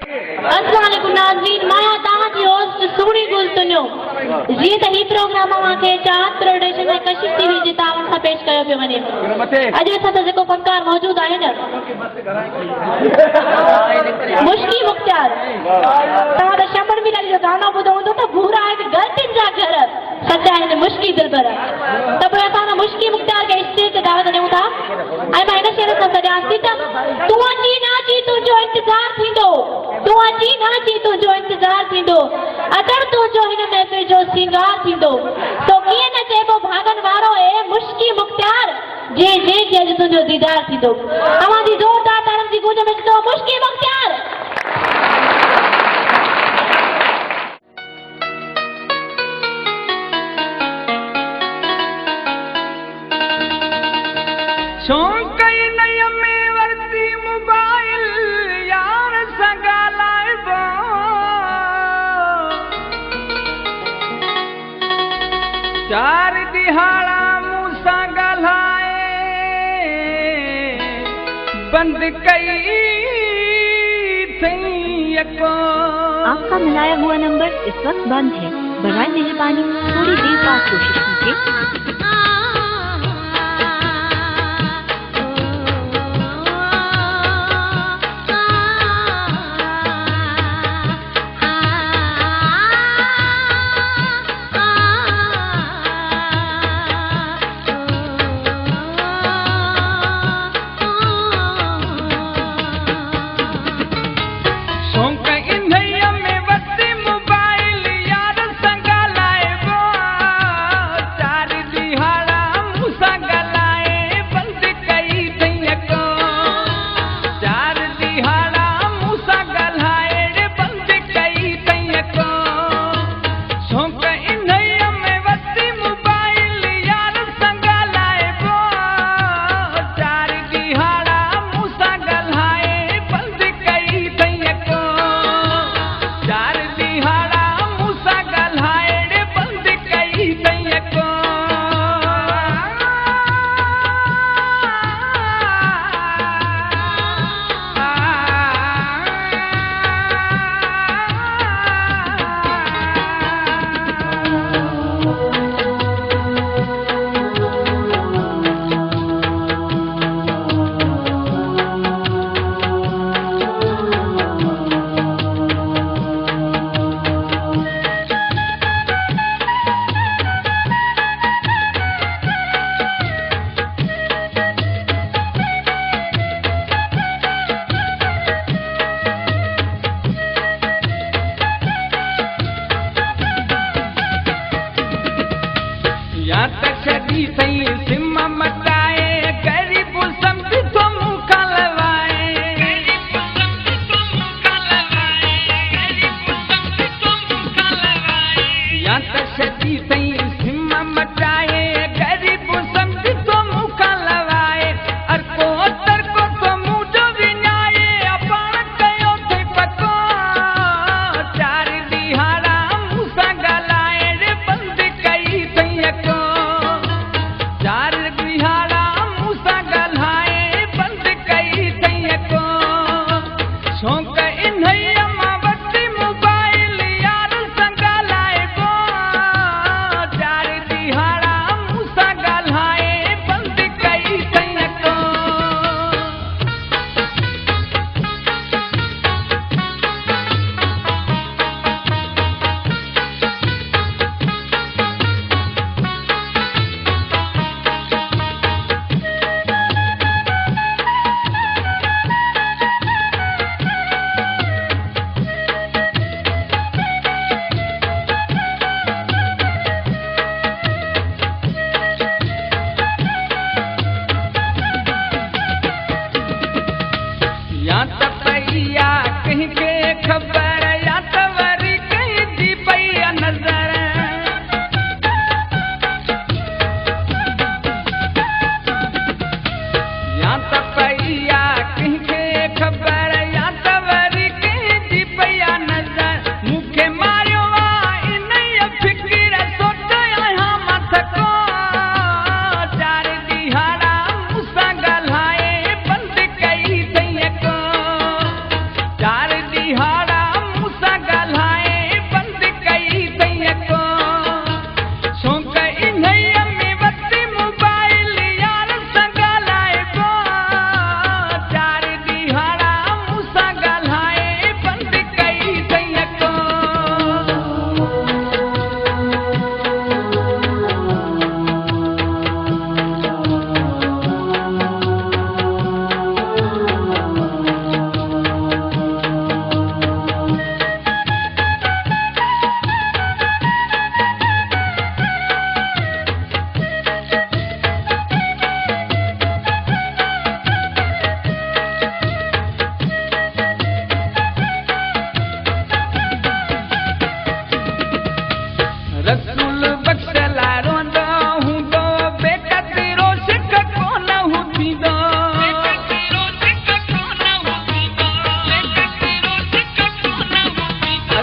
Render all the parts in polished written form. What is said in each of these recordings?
अस्सलाम वालेकुम नाज़रीन, मां तव्हांजी होस्ट सुणी गुलतुनियो जीअं त ही प्रोग्राम मूंखे चाहत प्रोडक्शन में कशिश टीवी जे तावन सां पेश कयो पियो वञे। अॼु असां सां जेको फनकार मौजूद आहे न, मुश्की मुख्तियार, तव्हां त शंबर मिलाली जो गानो ॿुधो हूंदो त भूरा आहिनि ग़लतियुनि जा घर, सचा आहिनि मुश्की दिलबर। त पोइ असां मुश्की मुख्तियार खे स्टेज ते दावत ॾियूं था ऐं मां हिन शेर सां सॼांसि थी त तूं अची न अची तुंहिंजो इंतज़ार थींदो, तूं अची न अची तुंहिंजो इंतज़ार थींदो, अदर तुंहिंजो हिन महफ़िल जो सिंगार थींदो। तो कीअं न चइबो भागन वारो ए मुश्की मुख्तियार जे के अॼु तुंहिंजो दीदार थींदो। तव्हांजी ज़ोरदार ताड़ियुनि जी गूंज में ॾिसो मुश्की मुख्तियार। शौक़ नय में वरती मोबाइल यार सां ॻाल्हाइबो, चार दिहाड़ा मूं सां ॻाल्हाए बंदि कई थई यको। आपका मिलाया हुआ नंबर इस वक्त बंद है, बराए मेहरबानी थोड़ी देर बाद कोशिश कीजिए।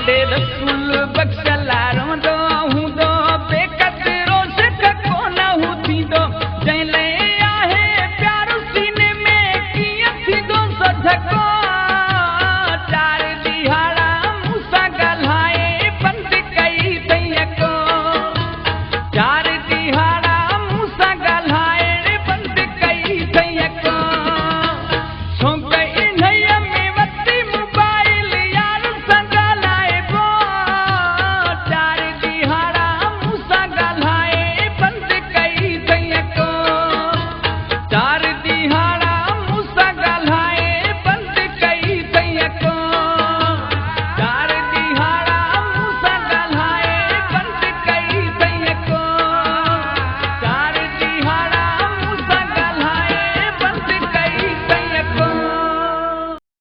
साडे रसूल बख्श